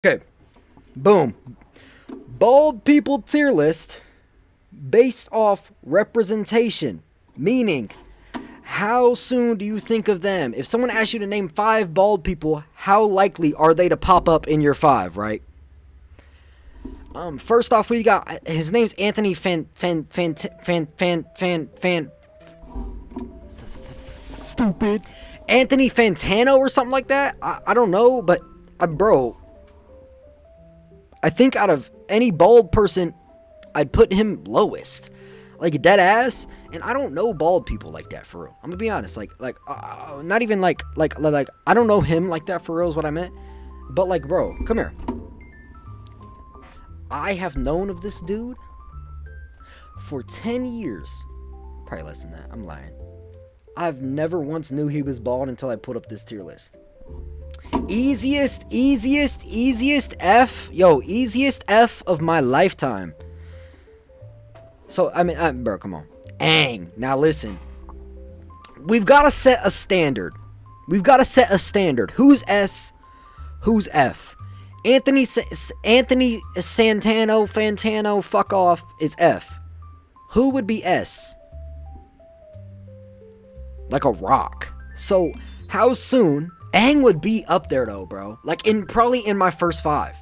Okay, boom. Bald people tier list based off representation. Meaning, how soon do you think of them? If someone asks you to name 5 bald people, how likely are they to pop up in your 5, right? First off, we got his name's Anthony stupid Anthony Fantano or something like that. I don't know, but bro, I think out of any bald person, I'd put him lowest, like dead ass. And I don't know bald people like that for real. I'm gonna be honest, not even like I don't know him like that for real is what I meant. But like, bro, come here. I have known of this dude for 10 years. Probably less than that. I'm lying. I've never once knew he was bald until I put up this tier list. Easiest F. Yo, easiest F of my lifetime. So, I mean, bro, come on. Aang. Now listen. We've got to set a standard. Who's S? Who's F? Anthony Fantano, fuck off, is F. Who would be S? Like a rock. So, how soon? Aang would be up there though, bro. Like, probably in my first 5.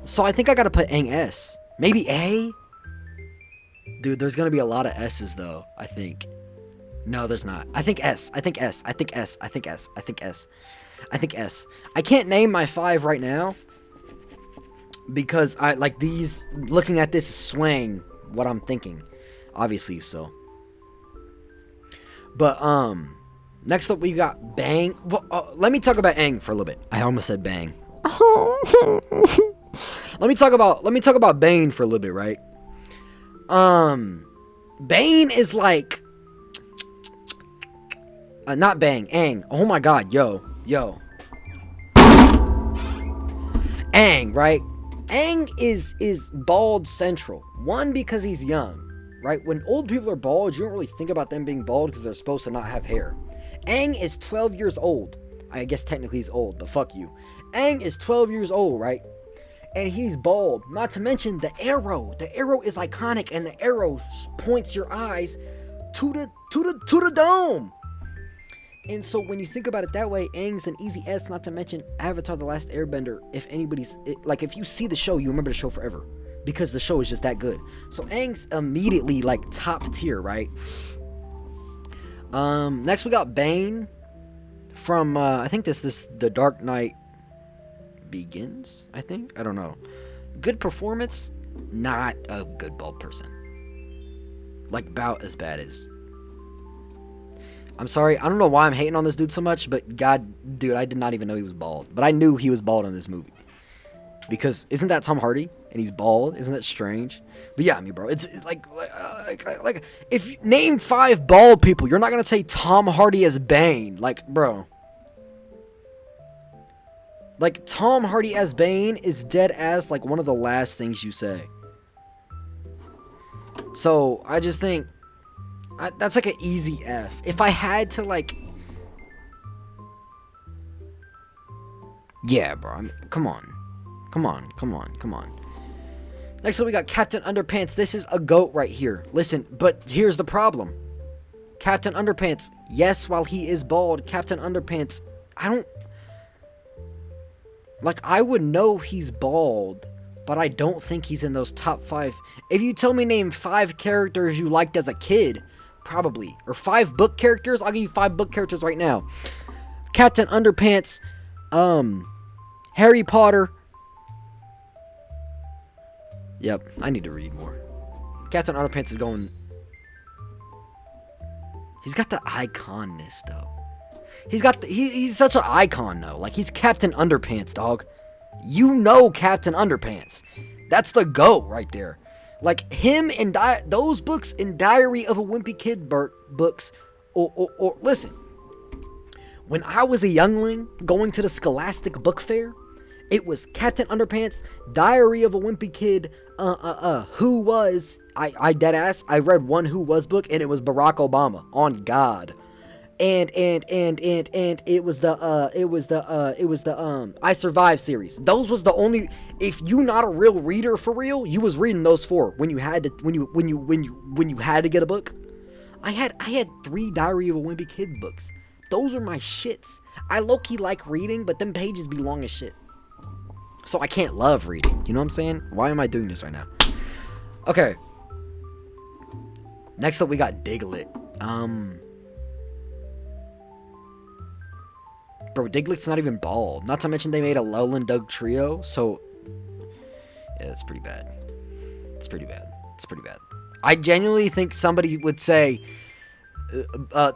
So, I think I gotta put Aang S. Maybe A? Dude, there's gonna be a lot of S's though, I think. No, there's not. I think S. I think S. I can't name my 5 right now because I like these. Looking at this is swaying what I'm thinking, obviously. So, but next up we got Bang. Well, let me talk about Aang for a little bit. I almost said Bang. Let me talk about Bane for a little bit, right? Bane is like not Bang, Aang. Oh my god, yo. Aang, right? Aang is bald central. One, because he's young, right? When old people are bald, you don't really think about them being bald because they're supposed to not have hair. Aang is 12 years old. I guess technically he's old, but fuck you. Aang is 12 years old, right? And he's bald. Not to mention the arrow. The arrow is iconic, and the arrow points your eyes to the dome. And so when you think about it that way, Aang's an easy S. Not to mention Avatar: The Last Airbender. If you see the show, you remember the show forever because the show is just that good. So Aang's immediately like top tier, right? Next we got Bane from I think this The Dark Knight Begins. I don't know. Good performance, not a good bald person. Like about as bad as. I'm sorry, I don't know why I'm hating on this dude so much, but god, dude, I did not even know he was bald. But I knew he was bald in this movie. Because isn't that Tom Hardy? And he's bald? Isn't that strange? But yeah, I mean, bro, it's like if you name 5 bald people, you're not gonna say Tom Hardy as Bane. Like, bro. Like, Tom Hardy as Bane is dead ass like one of the last things you say. So, I just think that's like an easy F. If I had to like, yeah, bro. I mean, come on. Next up, we got Captain Underpants. This is a GOAT right here. Listen, but here's the problem. Captain Underpants, yes, while he is bald, Captain Underpants, I would know he's bald, but I don't think he's in those top 5. If you tell me name 5 characters you liked as a kid, probably. Or 5 book characters, I'll give you 5 book characters right now. Captain Underpants, Harry Potter. Yep, I need to read more. Captain Underpants is going. He's got the iconness though. He's such an icon though. Like, he's Captain Underpants, dog. You know Captain Underpants. That's the GOAT right there. Like, him and those books and Diary of a Wimpy Kid books. Or listen. When I was a youngling going to the Scholastic Book Fair, it was Captain Underpants, Diary of a Wimpy Kid, Who Was, I dead ass, I read one Who Was book, and it was Barack Obama, on God. and it was the I Survived series. Those was the only, if you not a real reader for real, you was reading those four when you had to when you had to get a book. I had 3 Diary of a Wimpy Kid books. Those are my shits. I low-key like reading, but them pages be long as shit. So I can't love reading. You know what I'm saying? Why am I doing this right now? Okay. Next up we got Diglett. Bro, Diglett's not even bald. Not to mention they made a Lowland Doug trio, so yeah, it's pretty bad. It's pretty bad. I genuinely think somebody would say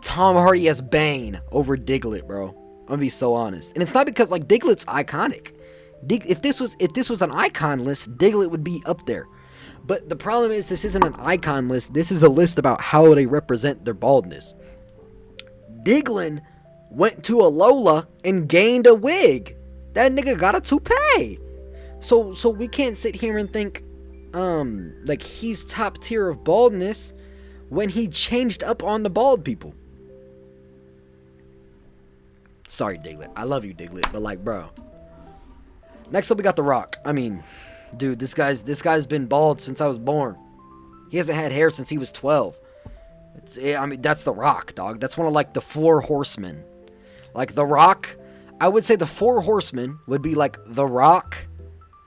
Tom Hardy as Bane over Diglett, bro. I'm gonna be so honest. And it's not because, like, Diglett's iconic. If this was an icon list, Diglett would be up there. But the problem is, this isn't an icon list. This is a list about how they represent their baldness. Diglett went to a Lola and gained a wig. That nigga got a toupee. So we can't sit here and think like he's top tier of baldness when he changed up on the bald people. Sorry, Diglett. I love you, Diglett, but like, bro. Next up we got The Rock. I mean, dude, this guy's been bald since I was born. He hasn't had hair since he was 12. That's The Rock, dog. That's one of, like, the 4 horsemen. Like, The Rock, I would say the 4 horsemen would be, like, The Rock,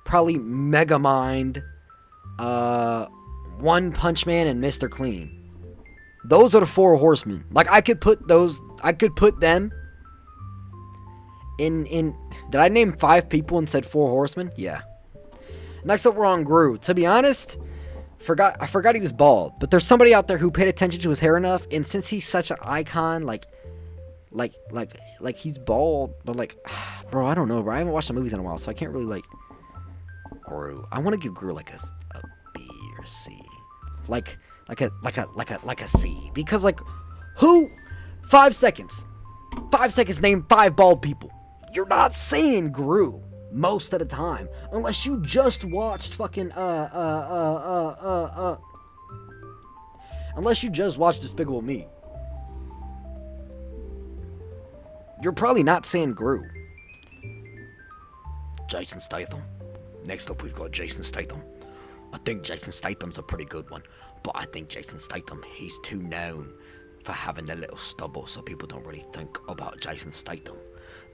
probably Megamind, One Punch Man, and Mr. Clean. Those are the 4 horsemen. Like, I could put them in, did I name 5 people and said 4 horsemen? Yeah. Next up, we're on Gru. To be honest, I forgot he was bald, but there's somebody out there who paid attention to his hair enough, and since he's such an icon, like he's bald, but like, bro, I don't know, bro. I haven't watched the movies in a while, so I can't really, like, Gru. I want to give Gru like a B or C, like a C, because, like, who? 5 seconds, name 5 bald people. You're not saying Gru most of the time, unless you just watched fucking unless you just watched Despicable Me. You're probably not saying Gru. Jason Statham. Next up, we've got Jason Statham. I think Jason Statham's a pretty good one, but I think Jason Statham, he's too known for having a little stubble, so people don't really think about Jason Statham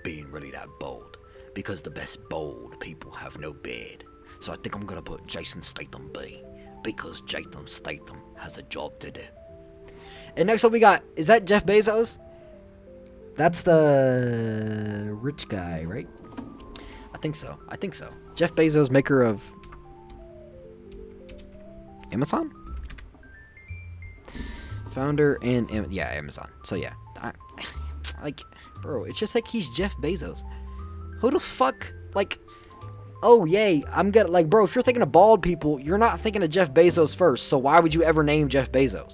being really that bold, because the best bold people have no beard. So I think I'm gonna put Jason Statham B, because Jason Statham has a job to do. And next up we got, is that Jeff Bezos? That's the rich guy, right? I think so. Jeff Bezos, maker of Amazon? Founder and, yeah, Amazon. So yeah, like, bro, it's just like he's Jeff Bezos. Who the fuck, like, oh yay, I'm gonna, like, bro, if you're thinking of bald people, you're not thinking of Jeff Bezos first, so why would you ever name Jeff Bezos?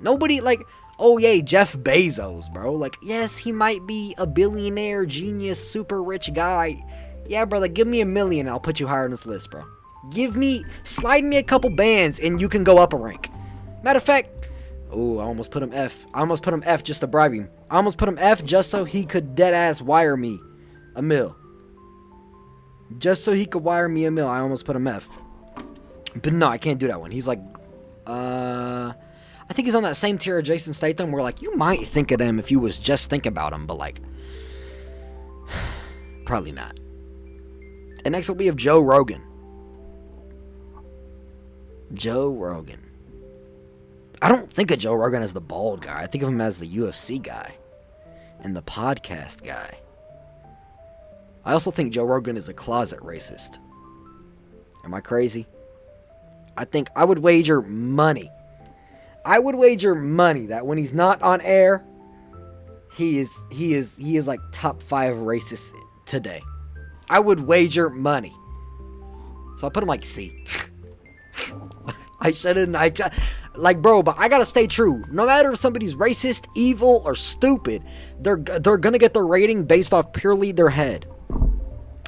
Nobody, like, oh yay, Jeff Bezos, bro. Like, yes, he might be a billionaire, genius, super rich guy. Yeah, brother, give me $1 million, I'll put you higher on this list, bro. Slide me a couple bands, and you can go up a rank. Matter of fact, ooh, I almost put him F. Just to bribe him. I almost put him F just so he could deadass wire me $1 million. Just so he could wire me $1 million, I almost put him F. But no, I can't do that one. He's like, I think he's on that same tier of Jason Statham where, like, you might think of him if you was just thinking about him, but, like, probably not. And next up we have Joe Rogan. I don't think of Joe Rogan as the bald guy. I think of him as the UFC guy and the podcast guy. I also think Joe Rogan is a closet racist. Am I crazy? I would wager money. That when he's not on air, he is like top 5 racist today. I would wager money. So I put him like C. I shouldn't. Like, bro, but I gotta stay true. No matter if somebody's racist, evil, or stupid, they're gonna get their rating based off purely their head.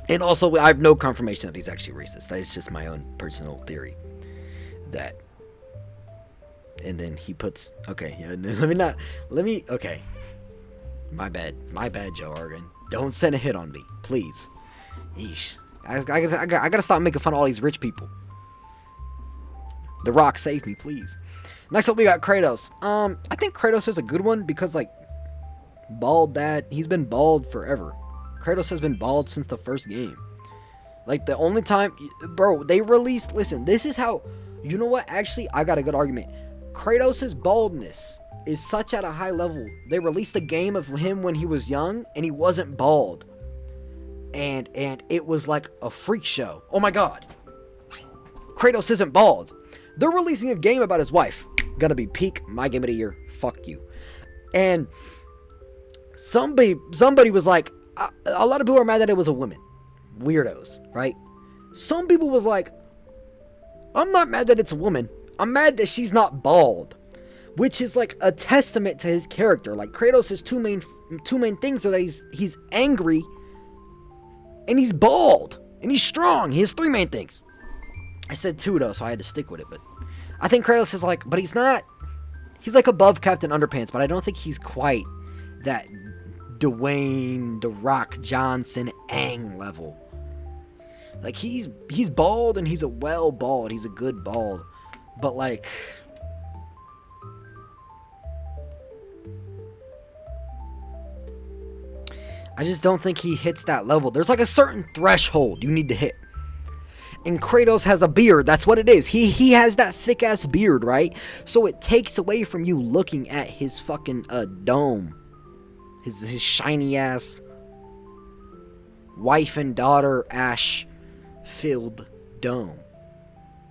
And also, I have no confirmation that he's actually racist. That is just my own personal theory. That. And then he puts. Okay, yeah. Okay. My bad, Joe Rogan. Don't send a hit on me, please. Yeesh. I gotta stop making fun of all these rich people. The Rock, save me, please. Next up, we got Kratos. I think Kratos is a good one because, like, bald dad, he's been bald forever. Kratos has been bald since the first game. Like, the only time, bro, they released, listen, this is how, you know what, actually, I got a good argument. Kratos' baldness is such at a high level. They released a game of him when he was young, and he wasn't bald. And it was like a freak show. Oh my god. Kratos isn't bald. They're releasing a game about his wife. Gonna be peak my game of the year. Fuck you. And somebody was like, a lot of people are mad that it was a woman. Weirdos, right? Some people was like, I'm not mad that it's a woman. I'm mad that she's not bald. Which is like a testament to his character. Like, Kratos' two main things are that he's angry and he's bald and he's strong. He has three main things. I said two though, so I had to stick with it. But I think Kratos is like, but he's not. He's like above Captain Underpants, but I don't think he's quite that Dwayne The Rock Johnson Aang level. Like, he's bald and he's a well bald. He's a good bald, but like, I just don't think he hits that level. There's like a certain threshold you need to hit. And Kratos has a beard. That's what it is. He has that thick ass beard, right? So it takes away from you looking at his fucking dome. His shiny ass wife and daughter ash filled dome.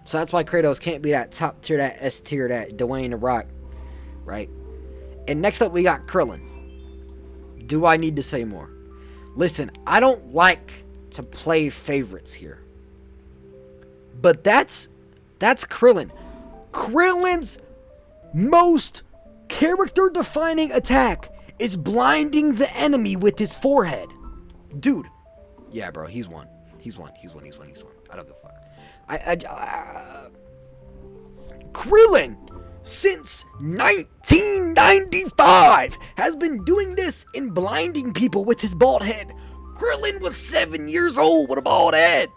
So that's why Kratos can't be that top tier, that S tier, that Dwayne The Rock, right? And next up we got Krillin. Do I need to say more? Listen, I don't like to play favorites here. But that's Krillin. Krillin's most character-defining attack is blinding the enemy with his forehead. Dude. Yeah, bro, he's one. He's one. I don't give a fuck. Krillin, since 1995, has been doing this in blinding people with his bald head. Krillin was 7 years old with a bald head.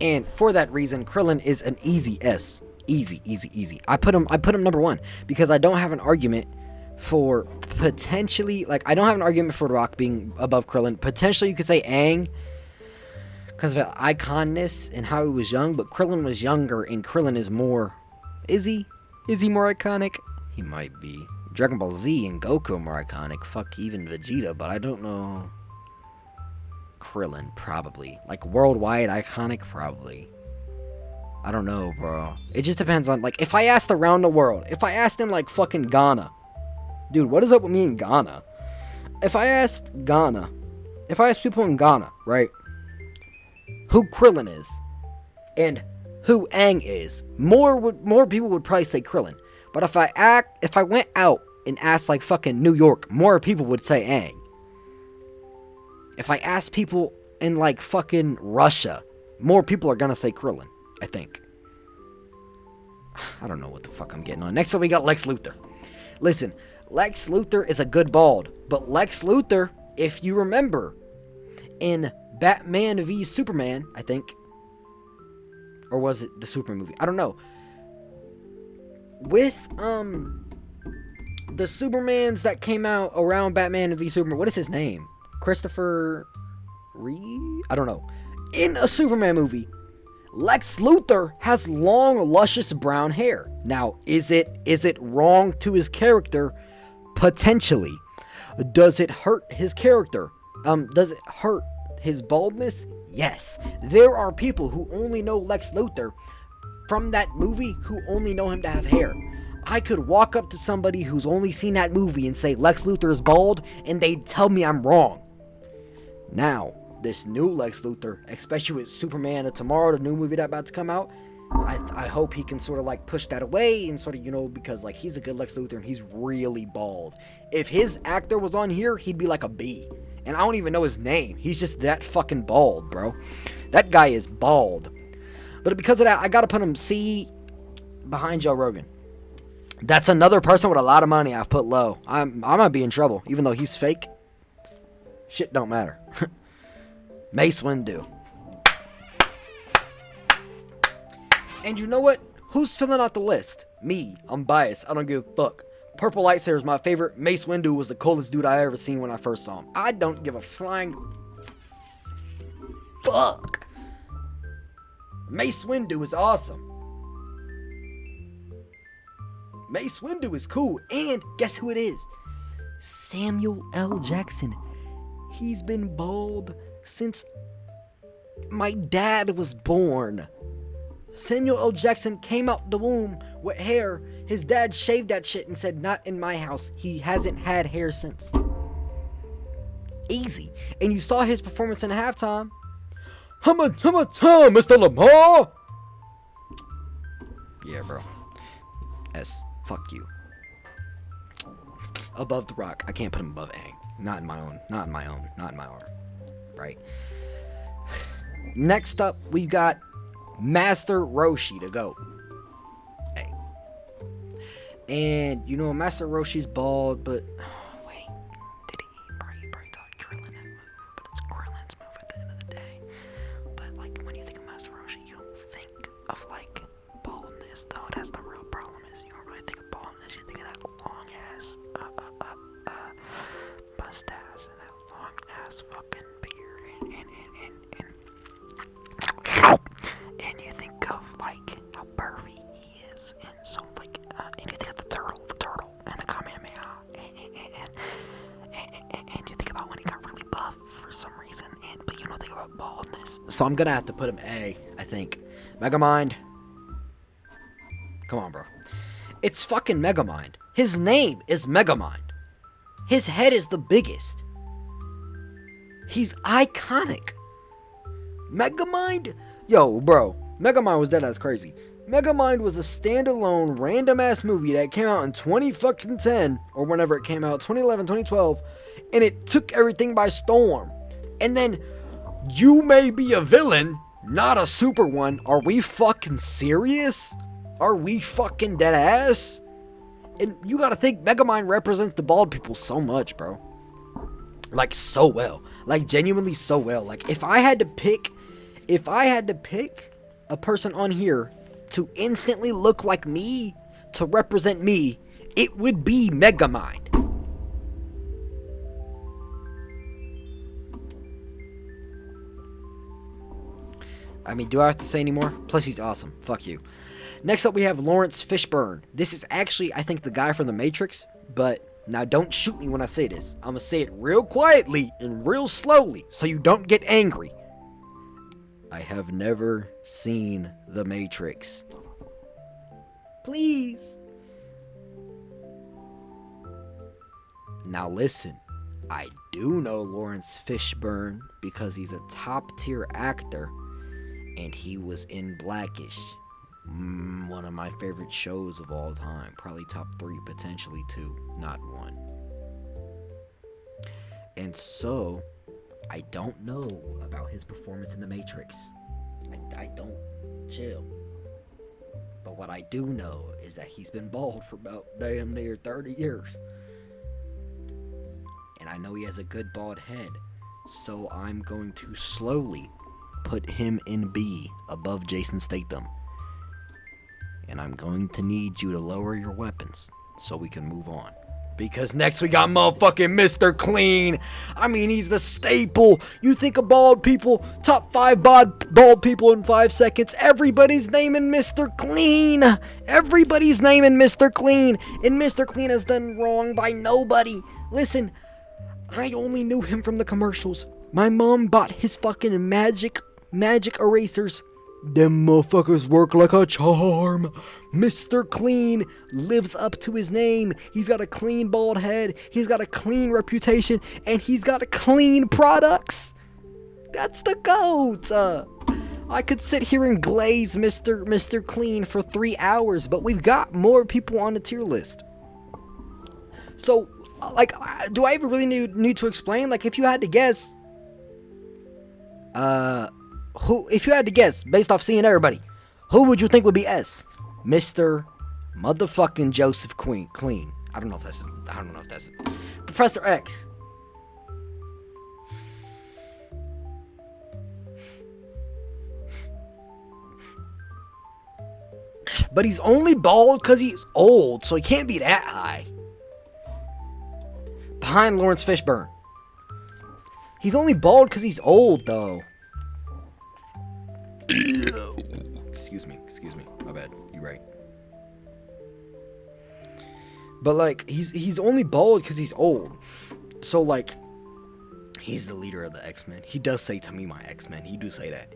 And for that reason, Krillin is an easy S. Easy. I put him number one because I don't have an argument for potentially, like, I don't have an argument for The Rock being above Krillin. Potentially you could say Aang because of iconness and how he was young, but Krillin was younger and Krillin is more, is he more iconic? He might be. Dragon Ball Z and Goku are more iconic. Fuck, even Vegeta, but I don't know. Krillin, probably. Like, worldwide iconic, probably. I don't know, bro. It just depends on, like, if I asked around the world, if I asked in, like, fucking Ghana, dude, what is up with me in Ghana? If I asked people in Ghana, right, who Krillin is, and who Aang is, more people would probably say Krillin. But if I went out and asked, like, fucking New York, more people would say Aang. If I ask people in, like, fucking Russia, more people are gonna say Krillin, I think. I don't know what the fuck I'm getting on. Next up, we got Lex Luthor. Listen, Lex Luthor is a good bald, but Lex Luthor, if you remember, in Batman v Superman, I think, or was it the Superman movie? I don't know. With, the Supermans that came out around Batman v Superman, what is his name? Christopher Reeve? I don't know. In a Superman movie, Lex Luthor has long, luscious brown hair. Now, is it wrong to his character? Potentially. Does it hurt his character? Does it hurt his baldness? Yes. There are people who only know Lex Luthor from that movie who only know him to have hair. I could walk up to somebody who's only seen that movie and say Lex Luthor is bald, and they'd tell me I'm wrong. Now, this new Lex Luthor, especially with Superman of Tomorrow, the new movie that's about to come out, I hope he can sort of like push that away and sort of, you know, because like he's a good Lex Luthor and he's really bald. If his actor was on here, he'd be like a B. And I don't even know his name. He's just that fucking bald, bro. That guy is bald. But because of that, I gotta put him C. behind Joe Rogan. That's another person with a lot of money I've put low. I might be in trouble, even though he's fake. Shit don't matter. Mace Windu. And you know what? Who's filling out the list? Me. I'm biased. I don't give a fuck. Purple Lightsaber is my favorite. Mace Windu was the coolest dude I ever seen when I first saw him. I don't give a flying fuck. Mace Windu is awesome. Mace Windu is cool. And guess who it is? Samuel L. Jackson. He's been bald since my dad was born. Samuel L. Jackson came out the womb with hair. His dad shaved that shit and said, not in my house. He hasn't had hair since. Easy. And you saw his performance in halftime. How much time, Mr. Lamar? Yeah, bro. Fuck you. Above The Rock. I can't put him above Aang. Not in my own. Right. Next up, we got Master Roshi to go. Hey. And, you know, Master Roshi's bald, but... Oh, wait. Did he? Probably thought Krillin that move, but it's Krillin's move at the end of the day. But, like, when you think of Master Roshi, you don't think of, like, baldness, though. That's the real problem, is you don't really think of baldness. You think of that long-ass, mustache and that long-ass fucking beard and you think of, like, how pervy he is, and so, like, and you think of the turtle, and the Kamehameha, and you think about when he got really buff for some reason, but you don't think about baldness. So I'm gonna have to put him A, I think. Megamind. Come on, bro. It's fucking Megamind. His name is Megamind. His head is the biggest. He's iconic. Megamind? Yo, bro. Megamind was dead ass crazy. Megamind was a standalone random ass movie that came out in 2010 or whenever it came out, 2011, 2012, and it took everything by storm. And then you may be a villain, not a super one. Are we fucking serious? Are we fucking dead ass? And you gotta think Megamind represents the bald people so much, bro. Like, so well. Like, genuinely so well. Like, if I had to pick a person on here to instantly look like me, to represent me, it would be Megamind. I mean, do I have to say any more? Plus, he's awesome. Fuck you. Next up, we have Lawrence Fishburne. This is actually, I think, the guy from The Matrix, but now don't shoot me when I say this. I'm gonna say it real quietly and real slowly so you don't get angry. I have never seen The Matrix. Please. Now listen, I do know Lawrence Fishburne because he's a top tier actor and he was in Blackish. One of my favorite shows of all time. Probably top 3, potentially 2, not 1. And so, I don't know about his performance in The Matrix. I don't. Chill. But what I do know is that he's been bald for about damn near 30 years. And I know he has a good bald head. So I'm going to slowly put him in B above Jason Statham. And I'm going to need you to lower your weapons so we can move on. Because next we got motherfucking Mr. Clean. I mean, he's the staple. You think of bald people, top 5 bald people in 5 seconds. Everybody's naming Mr. Clean. Everybody's naming Mr. Clean. And Mr. Clean has done wrong by nobody. Listen, I only knew him from the commercials. My mom bought his fucking magic erasers. Them motherfuckers work like a charm. Mr. Clean lives up to his name. He's got a clean bald head. He's got a clean reputation. And he's got clean products. That's the GOAT. I could sit here and glaze Mr. Clean for 3 hours. But we've got more people on the tier list. So, like, do I even really need to explain? Like, if you had to guess... if you had to guess, based off seeing everybody, who would you think would be S? Mr. Motherfucking Joseph Clean. I don't know if that's Professor X. But he's only bald because he's old, so he can't be that high. Behind Lawrence Fishburne. He's only bald because he's old, though. Excuse me. My bad. You're right. But, like, he's only bald because he's old. So, like, he's the leader of the X-Men. He does say to me, my X-Men. He do say that.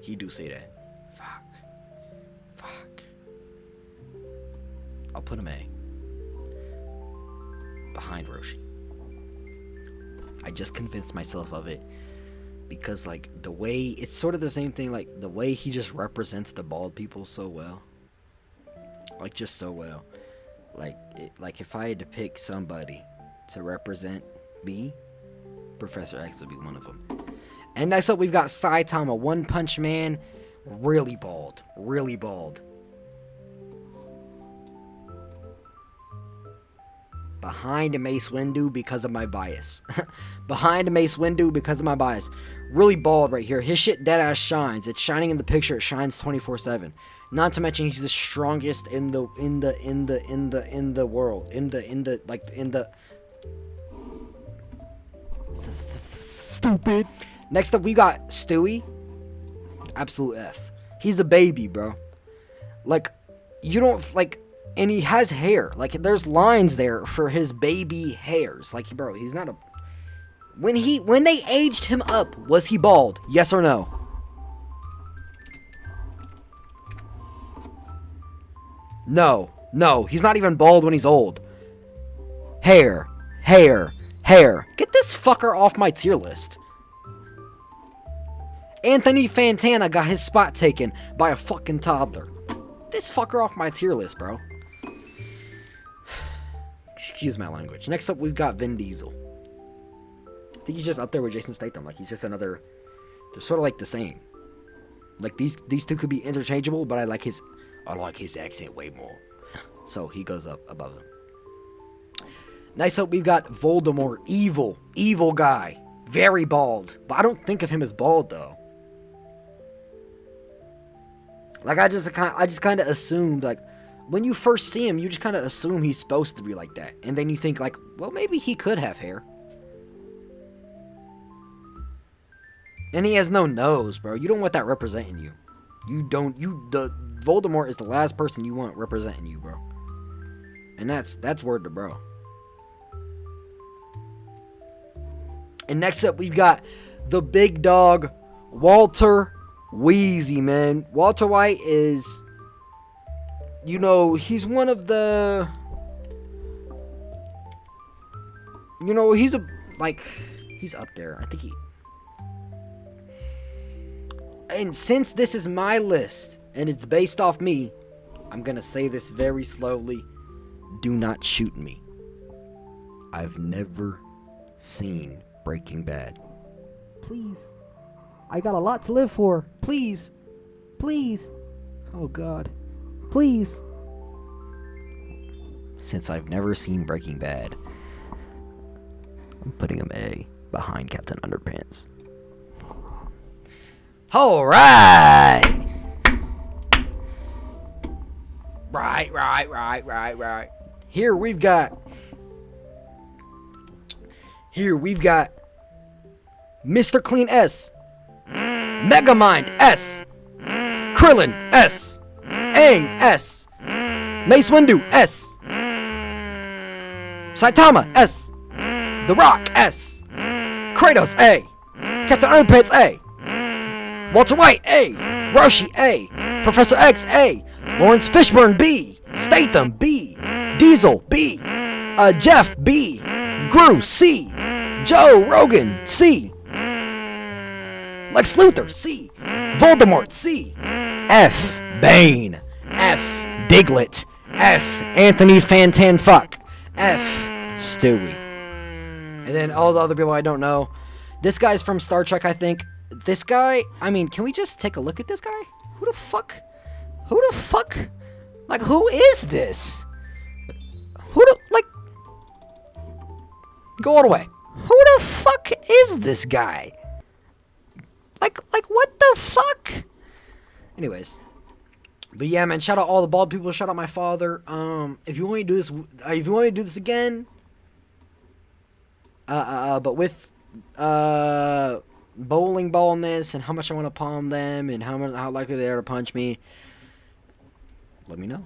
Fuck. I'll put him A. Behind Roshi. I just convinced myself of it. Because, like, the way... It's sort of the same thing, like, the way he just represents the bald people so well. Like, just so well. Like, if I had to pick somebody to represent me, Professor X would be one of them. And next up, we've got Saitama, One Punch Man. Really bald. Behind Mace Windu because of my bias. Really bald right here. His shit dead ass shines. It's shining in the picture. It shines 24/7. Not to mention he's the strongest in the world. Stupid. Next up we got Stewie. Absolute F. He's a baby, bro. Like, you don't like, and he has hair. Like, there's lines there for his baby hairs. Like, bro, he's not a... When they aged him up, was he bald? Yes or no? No, he's not even bald when he's old. Hair. Get this fucker off my tier list. Anthony Fantana got his spot taken by a fucking toddler. This fucker off my tier list, bro. Excuse my language. Next up, we've got Vin Diesel. I think he's just up there with Jason Statham. Like, he's just another... They're sort of like the same. Like, these two could be interchangeable, but I like his accent way more. So he goes up above him. Next up, we've got Voldemort. Evil guy. Very bald. But I don't think of him as bald, though. Like, I just kind of assumed, like, when you first see him, you just kind of assume he's supposed to be like that. And then you think, like, well, maybe he could have hair. And he has no nose, bro. You don't want that representing you. The Voldemort is the last person you want representing you, bro. And that's word to bro. And next up, we've got the big dog, Walter Weezy, man. Walter White is, he's one of the, he's up there. I think and since this is my list, and it's based off me, I'm gonna say this very slowly. Do not shoot me. I've never seen Breaking Bad. Please. I got a lot to live for. Please. Oh, God. Please. Since I've never seen Breaking Bad, I'm putting him A behind Captain Underpants. Alright! Right. Here we've got Mr. Clean S, Megamind S, Krillin S, Aang S, Mace Windu S, Saitama S, The Rock S, Kratos A, Captain Underpants A, Walter White A, Roshi A, Professor X A, Lawrence Fishburne B, Statham B, Diesel B, Jeff B, Gru C, Joe Rogan C, Lex Luthor C, Voldemort C, F Bane, F Diglett, F Anthony Fantanfuck, F Stewie. And then all the other people I don't know. This guy's from Star Trek, I think. This guy, I mean, can we just take a look at this guy? Who the fuck Like, who is this? Who do, like, go all the way. Who the fuck is this guy? Like, what the fuck? Anyways. But yeah, man, shout out all the bald people, shout out my father. If you want me to do this, again, but with, bowling ballness and how much I want to palm them and how likely they are to punch me, let me know.